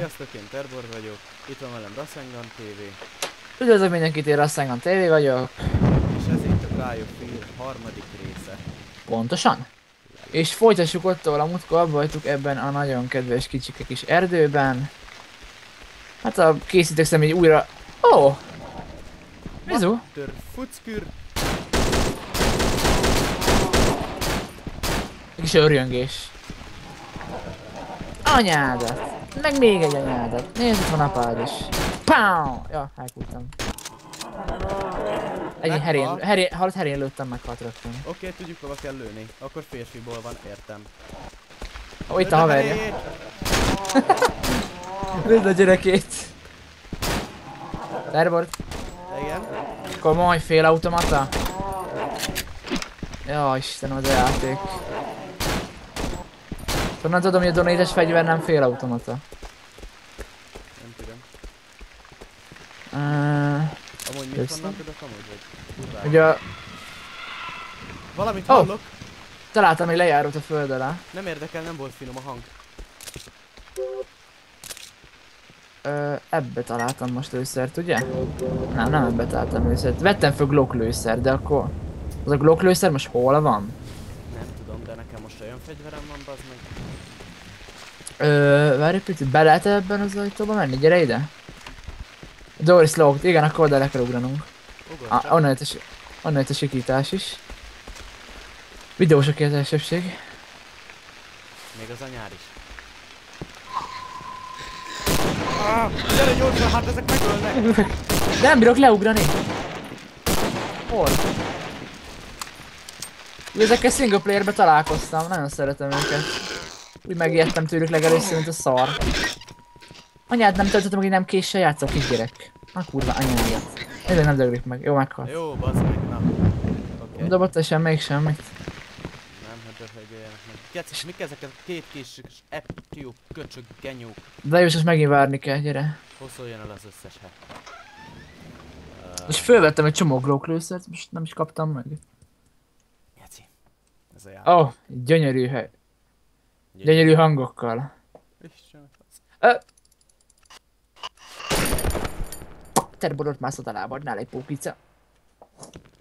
Sziasztok, én Terbor vagyok, itt van velem Rasengan TV. Üdvözlök mindenkit, én Rasengan TV vagyok. És ez itt a Cry of Fear harmadik része. Pontosan. És folytassuk ott, ahol a múltkor abba hagytuk ebben a nagyon kedves kicsike kis erdőben. Hát a készítők személy újra... Ó! Oh! Mizu? Matter fuckür. Egy kis örjöngés. Anyádat! Meg még egy anyádat. Nézd, itt van apád is. Pow! Ja, elkúrtam. Egy herén lőttem, meghalt rögtön. Oké, tudjuk hova kell lőni. Akkor férfiból van, értem. Ó, itt a haverja. Nézd a gyerekét. Terbor. Igen. Akkor majd félautomata. Ja, Istenem, az a játék. Honnan tudom, hogy a donétes fegyver nem félautomata? Nem tudom. Amúgy mit honnan tudok amúgy, vagy? Ugye a... Valamit hallok. Találtam egy lejárót a föld alá. Nem érdekel, nem volt finom a hang. Ebbe találtam most lőszert, ugye? Nem ebbe találtam lőszert. Vettem föl Glock lőszer, de akkor... Az a Glock lőszer most hol van? Nem tudom, de nekem most olyan fegyverem van, bazd meg. Várj egy picit, be lehet ebben az ajtóba menni? Gyere ide! Door is locked, igen, akkor oda le kell ugranunk. Onnan jött a sikítás is. Videós a kézelsőség. Még az anyár is. Gyere gyorsan, hát ezek megölnek! De nem bírok leugrani! Hol? Ezekkel single playerbe találkoztam, nagyon szeretem őket. Úgy megijedtem tőlük legelőször, mint a szar. Anyád, nem töltöttem, hogy nem késsel játszok, kis gyerek. Na kurva, anyáját. Ezért nem döglik meg, jó, meghalt. Jó, bazd meg, na. Oké. Nem dobott semmelyik semmit. Nem, hogy döfegöljenek meg. Geci, mik ezek a két kis eptió, köcsög, genyók? De jó, most megint várni kell, gyere. Hosszoljon el az összes hát. Most fölvettem egy csomó Glock lőszert, most nem is kaptam meg. Geci. Ez a játék. Ó, gyönyörű hely. Gyönyörű hangokkal. Istenem. Terborot mászott a lábadnál egy pókica.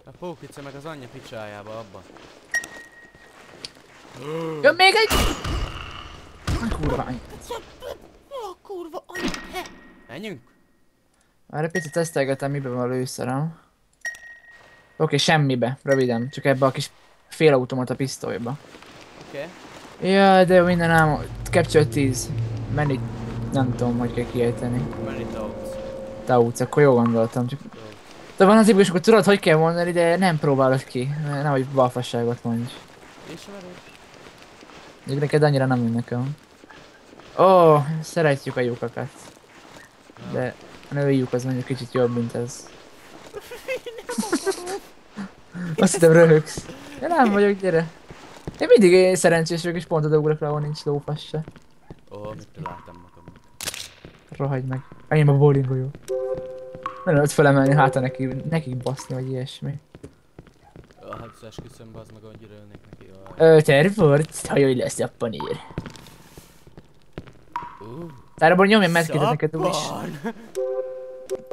A pókica meg az anyja picsájába abba. Jön még egy! A kurva anyja. A kurva anyja! Menjünk? Már egy picit tesztelgetem, miben van a lőszerem. Oké, semmibe, röviden. Csak ebbe a kis félautomata pisztolyba. Oké. Jaj, de minden ám... Capture 10. Menni... Nem tudom, hogy kell kiejteni. Menni Tauc. Tauc, akkor jól gondoltam. Csak... De van az hogy tudod, hogy kell mondani, de nem próbálod ki. Nehogy balfasságot mondj. Ismerős? Még neked annyira nem jön nekem. Ó, szeretjük a lyukakat. De a női lyuk az mondjuk kicsit jobb, mint ez. Azt hittem röhögsz. Én nem vagyok, gyere. Én mindig szerencsés vagyok, és pont oda ugrok le, ahol nincs lófasz se. Ó, mit találtam magamnak. Rohagy meg. Enyém a bowlingolyó. Nem lehet felemelni hátra nekik baszni, vagy ilyesmi. Hát esküszöm, bazd meg, annyira ölnék neki. Tervort, hajolj lesz a panír. Tárból nyomj egy medkitet neked úgyis.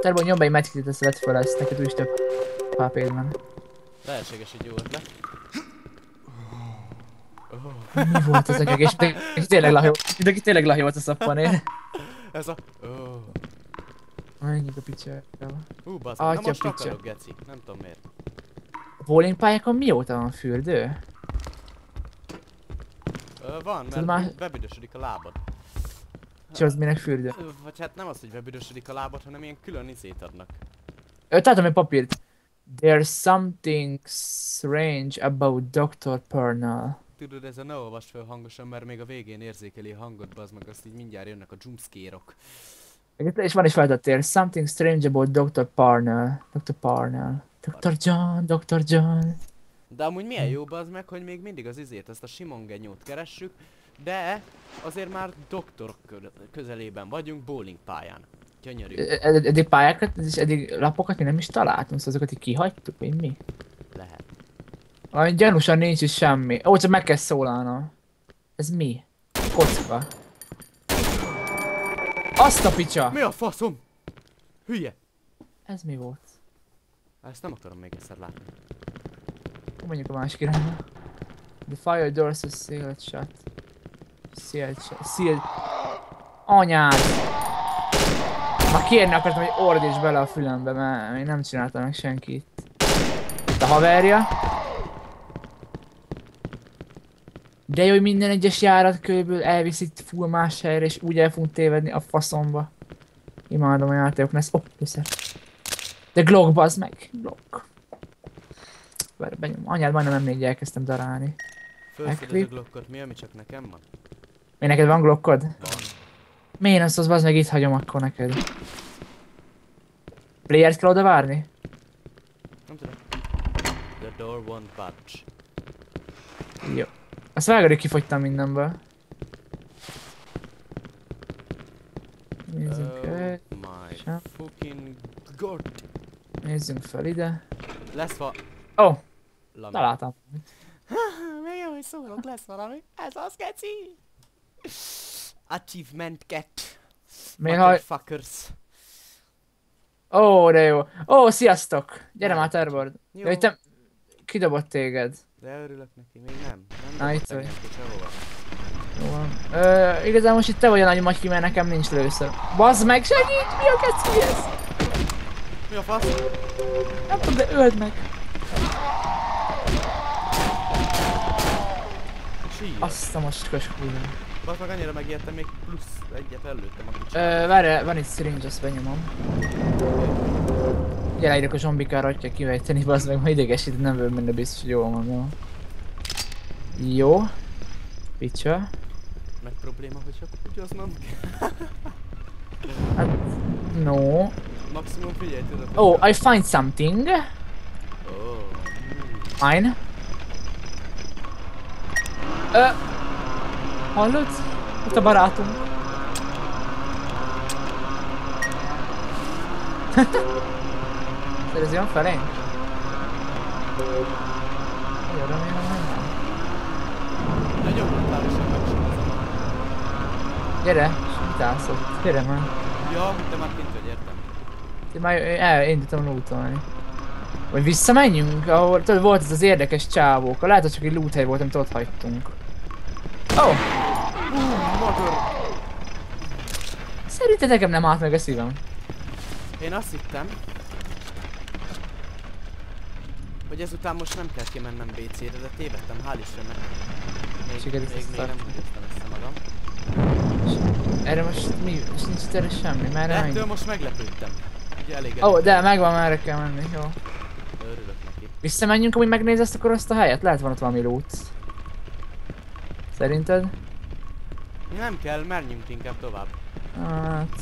Tárból nyomj egy medkitet, ezt vedd fel ezt, neked úgyis több pápéd van. Lehetséges, hogy jó ötlet. Mi volt ez a gegés? Mindenki tényleg lahjó volt a szappanér. Ez a... Menjünk a picsába. Bazd meg, na most picsa. akarok, geci. Nem tudom miért. A bowling pályákon mióta van fürdő? Van, Tudod mert már- bebüdösödik a lábad. És az minek fürdő? Vagy hát nem az, hogy bebüdösödik a lábad, hanem ilyen külön izét adnak. Találtam egy papírt. There's something strange about Dr. Pernell. Tudod, ez a ne olvasd fel hangosan, mert még a végén érzékeli a hangot, bazd meg, azt így mindjárt jönnek a jumpscare-ok. És van is feltett, there's something strange about Dr. Pernell. Dr. Pernell. Dr. John, Dr. John. De amúgy milyen jó, bazd meg, hogy még mindig az izét, ezt a Simon genyót keressük, de azért már doktorok közelében vagyunk, bowling pályán. Gyönyörű. Eddig pályákat, és eddig lapokat mi nem is találtunk, szóval azokat így kihagytuk, vagy mi? Lehet. Valami gyanúsan nincs is semmi. Ó, csak meg kell szólalnom. Ez mi? Kocka. Azt a picsa! Mi a faszom? Hülye! Ez mi volt? Ezt nem akarom még egyszer látni. Mondjuk a másik irányba. The fire doors are sealed shut. Sealed. Anyád! Már kérni akartam, hogy ordíts bele a fülembe, mert én nem csináltam meg senkit. Itt a haverja. De jó, hogy minden egyes járat körülbelül elviszik full más helyre, és úgy el fogunk tévedni a faszomba. Imádom a játékoknál ezt. Lőszer. De Glock, bazd meg! Glock. Anyád, majdnem M4-jel elkezdtem darálni. Fölszeded a Glockot, mi, ami csak nekem van? Mi, neked van Glockod? Van. Miért azt bazd meg, itt hagyom akkor neked? Playert kell oda várni? Nem tudom. The door won't budge. Jó. Azt vágod, hogy kifogytam mindenből. Nézzünk el. My Sem. fucking god. Nézzünk fel ide. Lesz Oh, valami. találtam. Még jó, hogy szólok, lesz valami. Ez az, keci! Achievement get. Miért ha... Motherfuckers. Ó, de jó. Ó, sziasztok! Gyere már, Terboard. Jó. Ja, te... Kidobott téged. De örülök neki, még nem. Na, Nem itt dobott vagy. engem ki sehova. Jó van. Igazán most itt te vagy a nagy matyi, mert nekem nincs lőszer. Bazd meg, segíts! Mi a keci ez? Mi a fasz? Nem tudom, de öld meg. Sír. Azt a mocskos kurva. Basz meg annyira megijedtem, még plusz egyet előttem a kicsit. Várj, van itt syringe, azt benyomom. Gyere, írok a zombikára, hagyja kivejteni, bazd meg, ma idegesít, nem vagyok benne biztos, hogy jól mondom. Jó. Picsa. Nagy probléma, hogyha kutyoznom kell. Hát... No. Maximum figyelj, tudod. Oh, I find something. Oh. Fine. Hallod? Itt a barátunk. Szerezi van felénk? Jó, remélem nem. Nagyon brutálisan megcsinálom. Gyere, és mit állsz ott? Gyere már. Ja, te már kint vagy, értem. Én már elindítom lootolni. Vagy visszamenjünk, ahol tudod, volt ez az érdekes csávók. Lehet, hogy csak egy loot hely volt, amit ott hagytunk. Oh! Motor! Szerinted nekem nem állt meg a szívem. Én azt hittem, hogy ezután most nem kell kimennem WC-re, de tévedtem, hál' Istennek. Még nem húztam össze magam. Erre most mi? És nincs itt erre semmi, merre menjünk? Ettől most meglepődtem. Ugye elég Ó, de megvan, merre kell menni, jó. Örülök neki. Visszamenjünk, amíg megnéz ezt akkor azt a helyet? Lehet van ott valami loot. Szerinted? Nem kell, menjünk inkább tovább. Hát...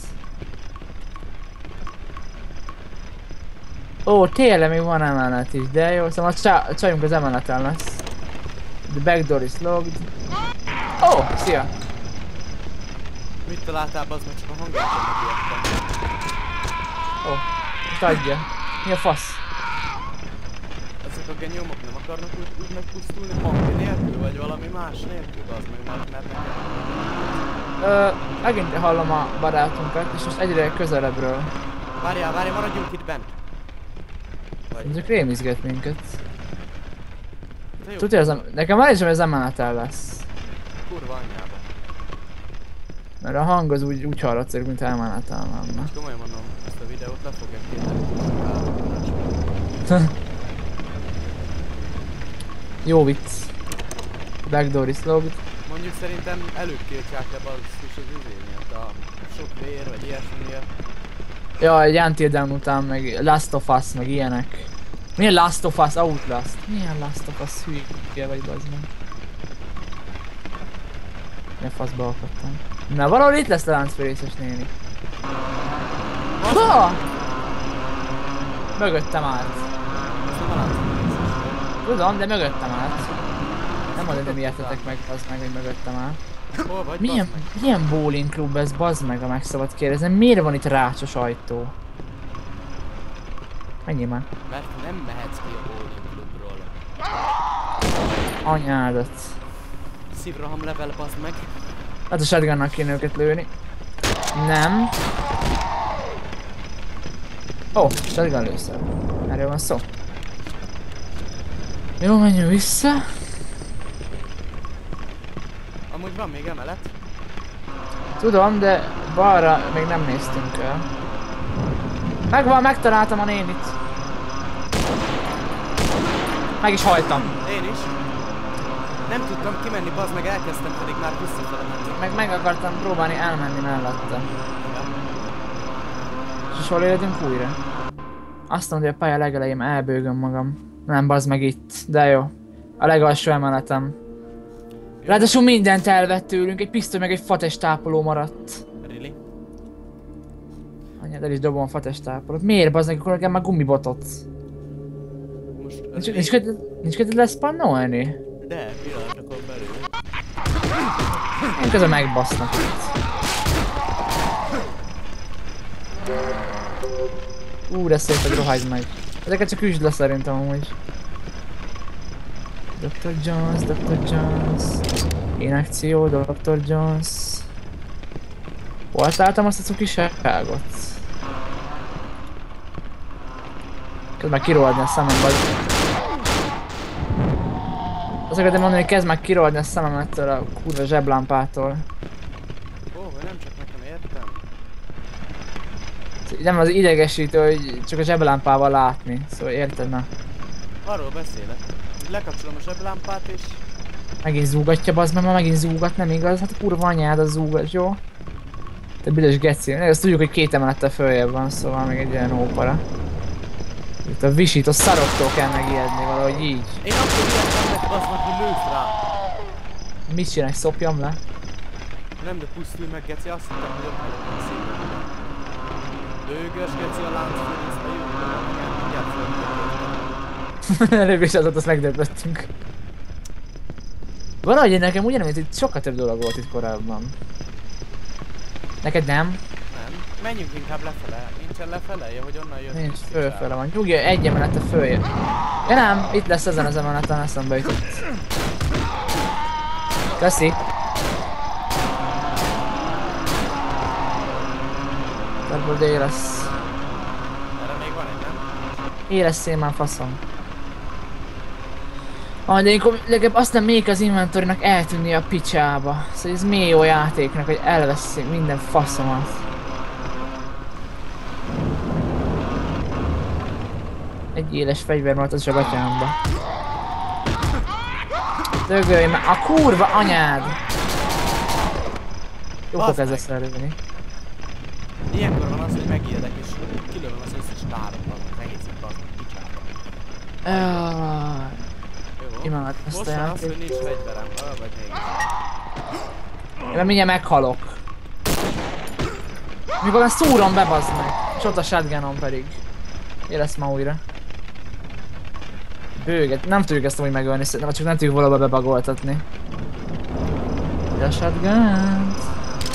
Ó, tényleg még van emelet is, de jó, szóval a csajunk az emeleten lesz. The back door is locked. Ó, szia! Mit találtál, bazd meg, csak a hangjától megijedtem. Ó, most adja. Mi a fasz? Ezek a genyómok nem akarnak úgy megpusztulni hangja nélkül, vagy valami más nélkül, bazd meg, mert nekem. Megint hallom a barátunkat, és most egyre közelebbről. Várjál, maradjunk itt bent. Ezek rémizget minket. De jó, Tudja, nekem már is, hogy az emeleten lesz. kurva anyjába. Mert a hang az úgy hallatszik, mint emeleten lenne. Most komolyan mondom, ezt a videót le fogják kéteni. Jó vicc. Backdoor is locked. Mondjuk szerintem előbb tiltják le basszus az izé miatt, a sok vér vagy ilyesmi miatt. Ja, egy Until Dawn után meg Last of Us, meg ilyenek. Milyen Last of Us? Outlast. Milyen Last of Us? Hülye vagy, bazd meg. Milyen faszba akadtam. Na, valahol itt lesz a láncfűrészes néni. Ha! Mögöttem állt. Ezt nem a láncfűrészes. Tudom, de mögöttem állt. Nem mondod, hogy ijedtetek meg, bazd meg, hogy mögöttem áll. Hol vagy, bazd meg? Milyen bowling klub ez, bazd meg, ha meg szabad kérdezni. Miért van itt rácsos ajtó? Menjél már. Mert nem mehetsz ki a bowling klubról. Anyádat. Szívroham level, bazd meg. Hát a shotgunnal kéne őket lőni. Nem. Ó, shotgun lőszer. Erről van szó. Jó, menjünk vissza. Amúgy van még emelet. Tudom, de balra még nem néztünk el. Megvan, megtaláltam a nénit. Meg is haltam. Én is. Nem tudtam kimenni, bazd meg, elkezdtem, pedig már visszafele menni. Meg akartam próbálni elmenni mellette. És hol élünk újra? Azt mondja, hogy a pálya legelején elbőgöm magam. Nem, bazd meg itt, de jó. A legalsó emeletem. Ráadásul mindent elvett tőlünk, egy pisztoly meg egy fatestápoló maradt. Really? Anyád, el is dobom a fatestápolót. Miért, bazd meg, akkor nekem már gumibotot? Most... Nincs kedved leszpannolni? De, pillanatokon belül. Én közben megbasznak itt. De szép, hogy rohagy meg. Ezeket csak üsd le szerintem amúgy. Dr. Jones, Dr. Jones. Inakció, Dr. Jones. Hol találtam azt a cukiságot? Kezd meg kirohadni a szemembe. Azt akartam mondani, hogy kezd meg kirohadni a szemem ettől a kurva zseblámpától. Ó, nem csak nekem, értem. Nem az idegesítő, hogy csak a zseblámpával látni, szóval érted na. Arról beszélek. Lekapcsolom a zseblámpát és... Megint zúgatja, bazd meg, ma megint zúgat, nem igaz? Hát a kurva anyád a zúgat, jó? Te büdös geci. Azt tudjuk, hogy 2 emelettel följebb van, szóval még egy ilyen ópara. Itt a visító szaroktól kell megijedni, valahogy így. Én akkor ijedtem meg, bazd meg, hogy lősz rá. Mit csinálj, szopjam le? Nem, de pusztulj meg, geci, azt hittem, hogy ott vagyok a szívben. Dőgös, geci, a láncfűn, ezt a jó, mindjárt fölmegyek. Előbb is azt megdöbböttünk. Valahogy nekem ugyanúgy, hogy itt sokkal több dolog volt itt korábban. Neked nem? Nem. Menjünk inkább lefele. Nincsen lefele, hogy onnan jött. Nincs, fölfele van. Nyugi, egy emelete följön. Ja nem, itt lesz ezen az emeleten, eszembe jutott. Köszi. Ebből D lesz. Erre még van egy, nem? É lesz én már faszom. De én legalább azt nem még az inventorinak eltűnni a picsába. Szóval ez mély jó játéknak, hogy elveszik minden faszomat. Egy éles fegyver volt az a gatyámba. Dögölj már, a kurva anyád! Jó fog ezzel szerülni. Ilyenkor van az, hogy megijedek és kilövöm az összes tárokat, az egészet az picsába. Imádom ezt a játékot. Most van az, hogy nincs fegyverem, vagy mégis. Én mindjárt meghalok. Mikor már szúrom be, bazd meg. És ott a shotgunom pedig. Én lesz ma újra. Bőget, nem tudjuk ezt úgy megölni, szerintem csak nem tudjuk valahol bebagoltatni. A shotgun.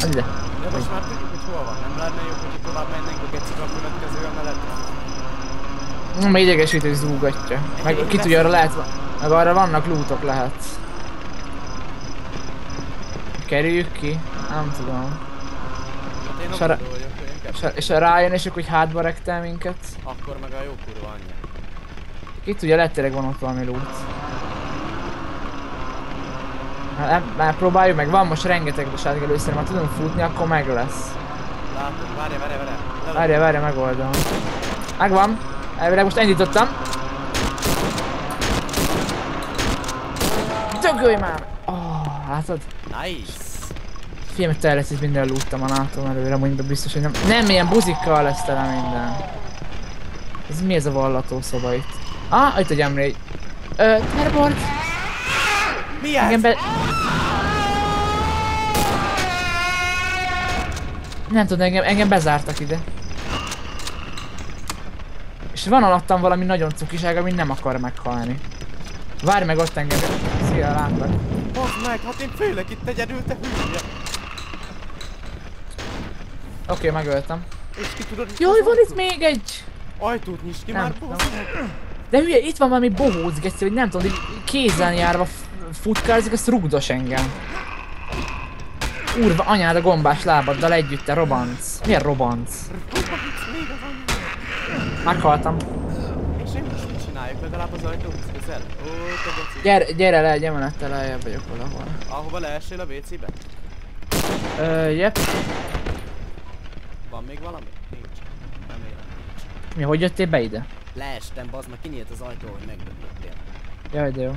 Adj ide. De most már tudjuk, hogy hol van, nem lenne jobb, hogy tovább mennénk a gecik a következő emeletre? Már idegesítő, hogy zúgatja. Meg ki tudja, arra lehet, meg arra vannak lootok lehet. Kerüljük ki? Nem tudom. Hát és ha rájön és akkor hogy hátba rektel minket? Akkor meg a jó kurva anyja. Ki tudja, lehet tényleg van ott valami loot. Már próbáljuk meg, van most rengeteg sátgelőszer, ha tudunk futni, akkor meg lesz. Látom, várja. Várja, megoldom. Megvan. Elvileg most indítottam. Dögölj már! Látod? Nice! Figyelj, hogy te itt minden lootam a látom előre, mondjuk biztos, hogy nem... Nem, ilyen buzikkal lesz tele minden. Ez mi ez a vallató szoba itt? Itt egy M4. Terbord! Mi ez? Nem tudom, engem bezártak ide. És van alattam valami nagyon cukiság, ami nem akar meghalni. Várj meg ott engem. Szia, látlak. Bozd meg, hát én félek itt egyedül, te hülye. Oké, megöltem. És ki tudod... Jaj, van itt még egy! Ajtót nyisd ki már, bozd meg. De hülye, itt van valami bohóc, geci, hogy nem tudom, kézen járva futkázik, azt rugdos engem. Kurva anyád a gombás lábaddal együtt, te robanc. Milyen robanc? Még az anyja. Meghaltam. És én most mit csináljuk? Legalább az ajtóhoz közel? Ó, te geci. Gyere le, egy emelettel lejjebb vagyok valahol. Ahova leessél a WC-be? Jep. Van még valami? Nincs. Remélem nincs. Mi, hogy jöttél be ide? Leestem, bazd meg, kinyílt az ajtó, hogy megdöglöttél. Jaj, de jó.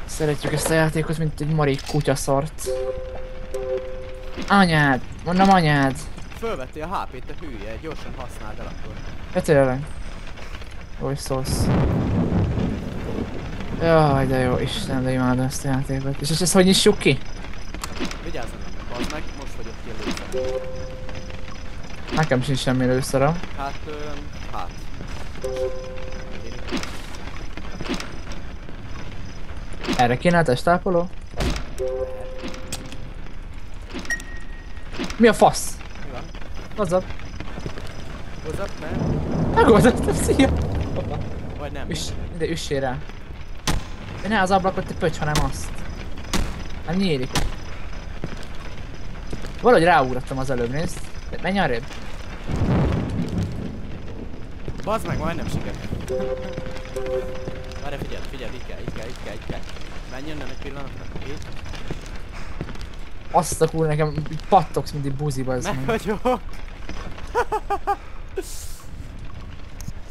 Szeretjük ezt a játékot, mint egy marék kutyaszart. Anyád! Mondom anyád! Fölvettél a HP-t, te hülye, gyorsan használd el akkor. Ja tényleg. Hogy szólsz? Jaj, de jó, Isten, de imádom ezt a játékot. És ezt hogy nyissuk ki? Vigyázzon, bazd meg, most vagyok ki a lőszer. Nekem sincs semmi lőszerem. Hát, hát. Erre kéne a testápoló? Mi a fasz? Mi van? Hozzad. Hozzad, nem? Megoldottam, szia! Vagy nem? De üssél rá. De ne az ablakot, te pöcs, hanem azt. Nem nyílik. Valahogy ráugrottam az előbb, nézd. De menj arrébb. Bazd meg, majdnem sikerült. Várj, figyeld, így kell. Menj onnan egy pillanatra. Így. Azt a kurva, nekem így pattogsz, mint egy buziba ez Meg vagyok.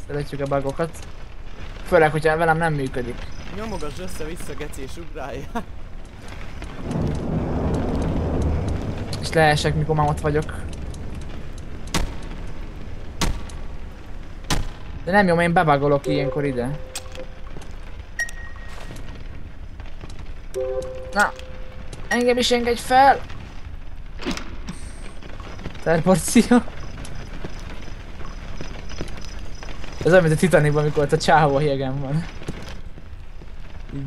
Szeretjük a bugokat. Főleg, hogyha velem nem működik. Nyomogass össze-vissza, geci, és ugráljál. És leesek, mikor már ott vagyok. De nem jó, mert én bebagolok ilyenkor ide. Na! Engem is engedj fel! Teleportció. Ez olyan, mint a Titanicban, amikor ott a csávó a jegen van.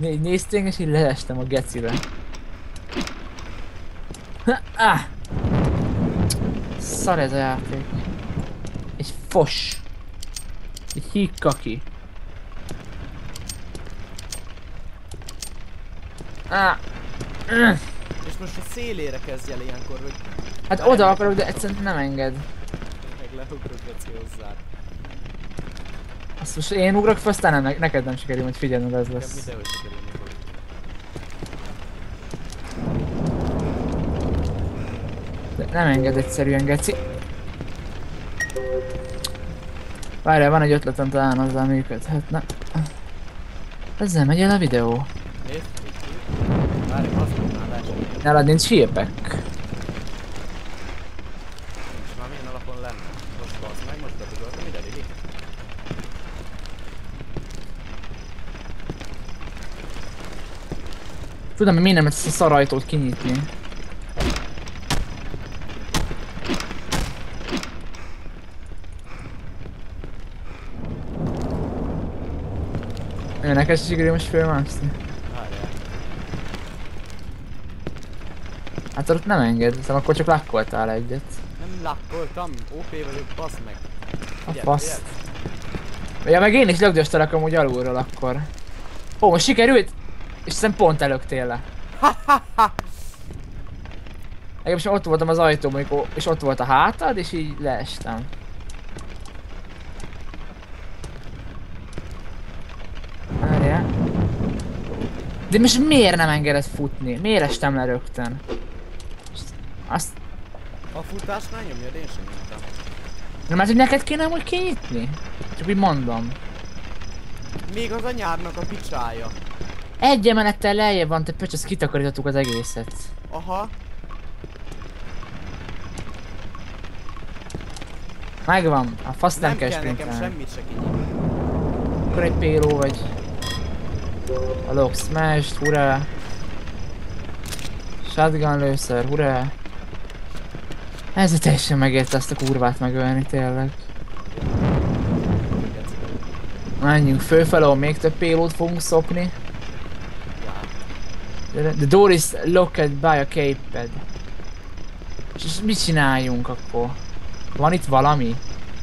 Így nézténk, és így leestem a gecire. Szar ez a játék. Egy fos. Egy hikkaki. És most a szélére kezdj el ilyenkor, hogy... Hát oda akarok, de egyszerűen nem enged. Meg leugrok, geci, hozzád. Azt most én ugrok fel, aztán nem, neked nem sikerül, hogy figyelned, ez Nekem lesz. mindenhogy sikerülni fog. De nem enged egyszerűen, geci. Várjál, van egy ötletem, talán azzal működhetne. Ezzel megy el a videó. Nézd, várj, azt mondnál leesni. Nálad nincs hírpek. Nincs, már milyen alapon lenne. Most bazd meg, most bebugoltam ide, Lili. Tudom, hogy miért nem ezt a szarajtót kinyitni. Neked se sikerül most fölmászni. Várjál. Hát ott nem enged, hiszen akkor csak lakkoltál egyet. Nem lakkoltam, OP vagyok, bassz meg. A Figyelj, fasz. Ja, meg én is lögdöstelek amúgy alulról akkor. Ó, most sikerült! És hiszem pont elöktél le. Legalábbis ott voltam az ajtóban, és ott volt a hátad, és így leestem. Várjál. De most miért nem engedett futni? Miért estem le rögtön? Azt... A futásnál nyomjad, én sem nyomtam. Nem, mert hogy neked kéne amúgy kinyitni? Csak úgy mondom. Még az anyádnak a picsája. Egy emelettel lejjebb van, te pöcs, azt kitakarítottuk az egészet. Aha. Megvan, a fasz nem kell nekem sprintelni. semmit se kinyitni. Akkor egy péló vagy. A lock smash, hurrá. Shotgun lőszer, hurrá. Ez teljesen megérte ezt a kurvát megölni, tényleg. Menjünk fölfele, ahol még több pélót fogunk szopni. The door is locked by a capepad. És mit csináljunk akkor? Van itt valami?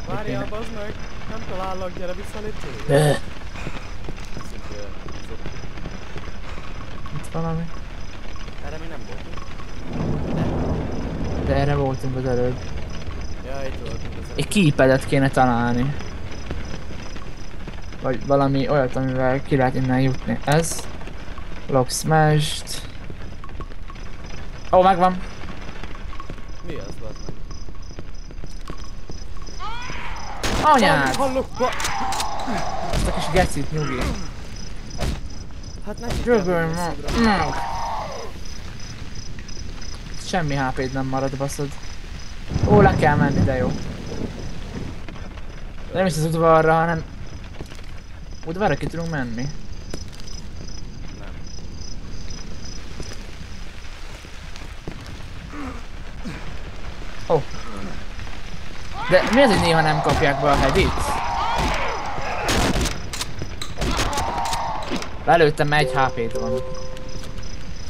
Várjál, bazd meg! Nem talállak, gyere vissza, légy szíves. Itt valami? Erre mi nem voltunk. De erre voltunk az előbb. Ja, itt voltunk az Egy keypadet kéne találni. Vagy valami olyat, amivel ki lehet innen jutni. Ez. Lock smashed. Ó, megvan. Mi az, bazd meg? Anyád! Hallok! Ezt a kis gecit nyugi. Hát neki Jövő meg. Semmi HP-d nem marad, baszod. Ó, le kell menni, de jó. Nem is az udvarra, hanem... Udvarra ki tudunk menni. Nem. Ó. De mi az, hogy néha nem kapják be a heavy-t? Lelőttem, egy HP-t van.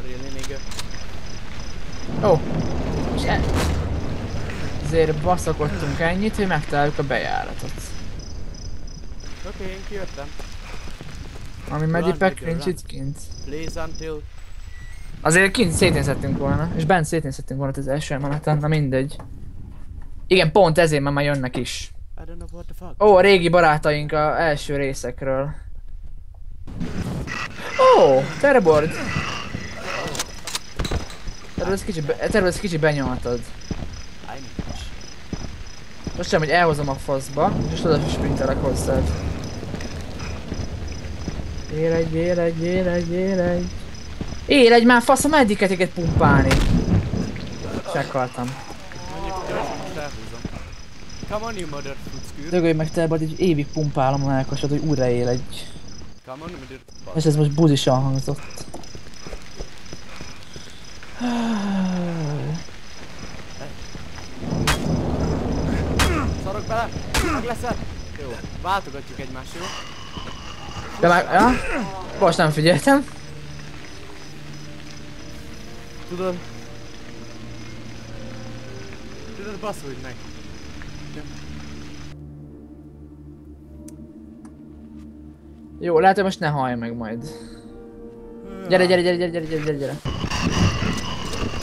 Really, nigga? Ó. És ezért baszakodtunk ennyit, hogy megtaláljuk a bejáratot. Oké, én kijöttem. Ami medipack nincs itt kint. Please until... Azért kint szétnézhettünk volna, és bent szétnézhettünk volna az első emeleten, na mindegy. Igen, pont ezért már jönnek is. I don't know what the fuck. Ó, a régi barátaink a első részekről. Ó, terrorboard. Terrorboard kicsi benyaltad. I need. Most sem, hogy elhozom a faszba, és oda sprintelek hozzád. Éregy, éregy, éregy, éregy. Éregy már fasz, a meddiket éget pumpálni. Meghaltam. Mondjuk gyorsan most elhúzom. Come on, you mother fuckskür. Dögölj meg te, bad, egy évig pumpálom a melkasod, hogy újra élegy. Come on, mother fuck. És ez most buzisan hangzott. Szarok bele! Meg leszel! Jó, váltogatjuk egymást, jó? De már, ja? Most nem figyeltem. Tudod, baszolj meg! Jó, lehet, hogy most ne hallj meg majd. Gyere, gyere, gyere, gyere, gyere, gyere, gyere, gyere.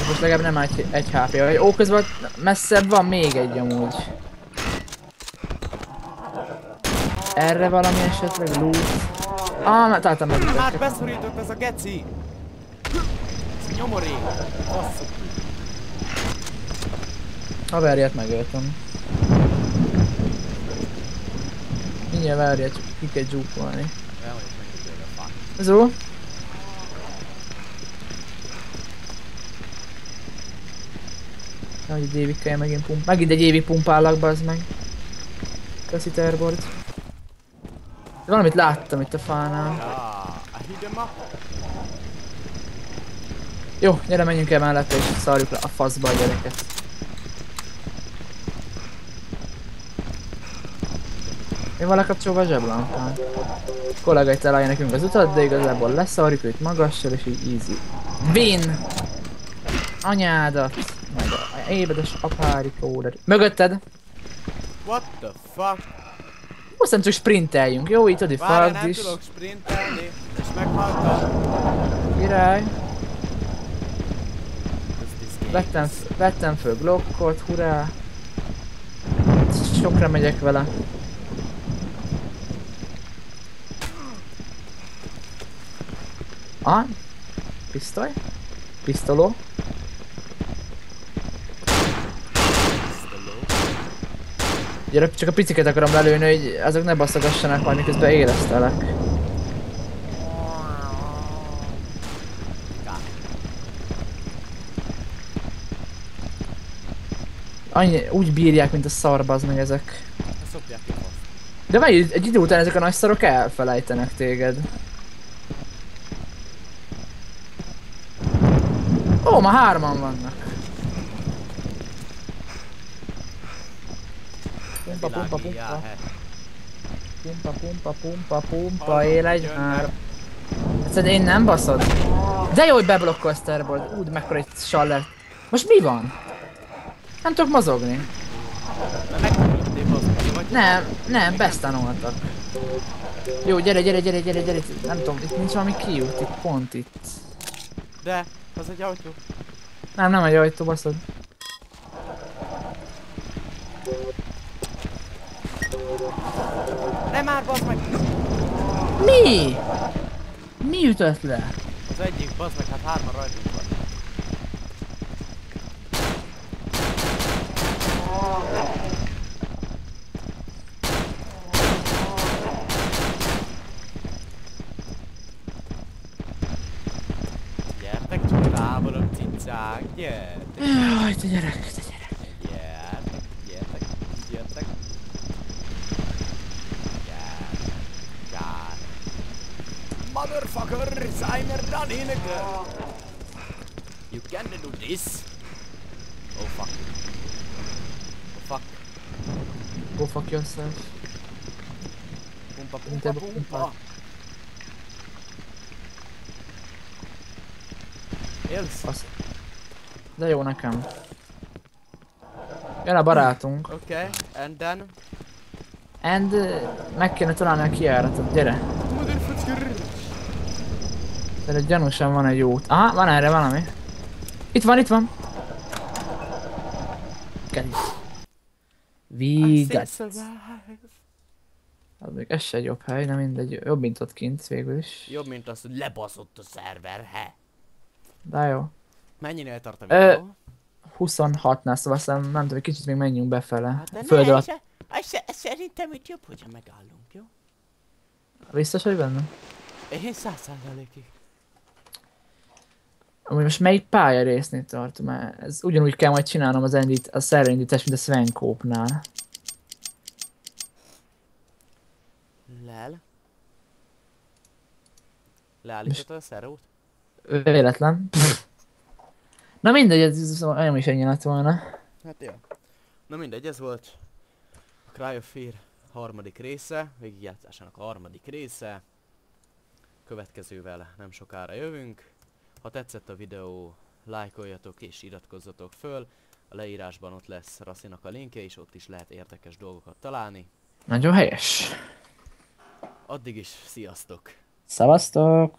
Most legalább nem egy HP. Ó, közben messzebb van még egy amúgy. Erre valami esetleg loot. Már találtam meg. Már beszorított ez a geci! Ez a nyomorék! Basszuk! Haverját megöltem. Mindjárt várját, csak ki kell dzsúkolni. Elmondjuk meg tőle a fák. Zó? Nehogy egy évig kell megint pump... Megint egy évig pumpállak, bazd meg. Köszi terboard. Valamit láttam itt a fánál. I hit them up. Jó, gyere, menjünk el mellette és szarjuk le a faszba a gyereket. Mi van lekapcsolva a zseblámpán? Kollega itt elállja nekünk az utat, de igazából leszarjuk őt magassal és így easy. Win! Anyádat! Meg a ébedes apárikóra. Mögötted! What the fuck? Most nem csak sprinteljünk, jó? Itt adi Várjál, fagd nem is. tudok sprintelni, és meghaltam. Király. Ez this game. Vettem föl blokkot, hurrá. Sokra megyek vele. Ah, pisztoly? Pisztoló? Gyere, csak a piciket akarom lelőni, hogy azok ne baszogassanak majd, miközben élesztelek. Annyi, úgy bírják, mint a szarba, az meg ezek. Szopják ki a fasz. De meg egy idő után ezek a nagy szarok elfelejtenek téged. Ó, ma hárman vannak. Pumpa, pumpa, Világi, já, pumpa. he. Pumpa, pumpa, pumpa, pumpa, él egy már. Egyszerűen én nem baszod? De jó, hogy beblokkolsz terbolt. Úgy mekkora egy saller. Most mi van? Nem tudok mozogni. Mert megtanultál, bazd, vagy? Nem, bestanoltak. Jó, gyere, gyere, gyere, gyere, gyere. Nem tudom, itt nincs valami kiút, itt pont itt. De, az egy autó. Nem egy ajtó, baszod. Nem már, bazd meg! Mi? Mi ütött le? Az egyik, bazd meg, hát hárman rajtunk van. Gyertek csak távolok, cicák, gyertek! Jaj, te gyerek, te gyerek. Gyertek, gyertek, gyertek. Gyertek, gyertek. Motherfuckers, I'm running again. You can't do this. Oh fuck. Oh fuck. Go fuck yourself. Pumpa, Inte pumpa, pumpa. pumpa. Élsz? Fasz. De jó nekem. Jön a barátunk. Okay, and then? And meg kéne találni a kijáratot, gyere. Motherfucker. De gyanúsan van egy út. Aha, van erre valami. Itt van, itt van. Keríts. I still Vigat. survive. Az még ez se egy jobb hely, nem mindegy. Jobb, mint ott kint végül is. Jobb, mint az, hogy lebaszott a szerver, he? De jó. Mennyinél tart a videó? 26-nál, szóval aztán nem tudom, egy kicsit még menjünk befele. Hát de Föld alatt. szerintem itt jobb, hogyha megállunk, jó? Biztos, hogy benne? Én 100%-ig. Amúgy most melyik pályarésznél tartom? Mert ez ugyanúgy kell majd csinálnom a szerverindítást, mint a Svenkópnál. Lel. Leállítottad a szerót? Véletlen. Na mindegy, ez olyan is ennyi lett volna. Hát jó. Na mindegy, ez volt a Cry of Fear harmadik része, végigjátszásának a harmadik része. Következővel nem sokára jövünk. Ha tetszett a videó, lájkoljatok és iratkozzatok föl. A leírásban ott lesz Raszinak a linkje, és ott is lehet érdekes dolgokat találni. Nagyon helyes. Addig is, sziasztok! Szevasztok!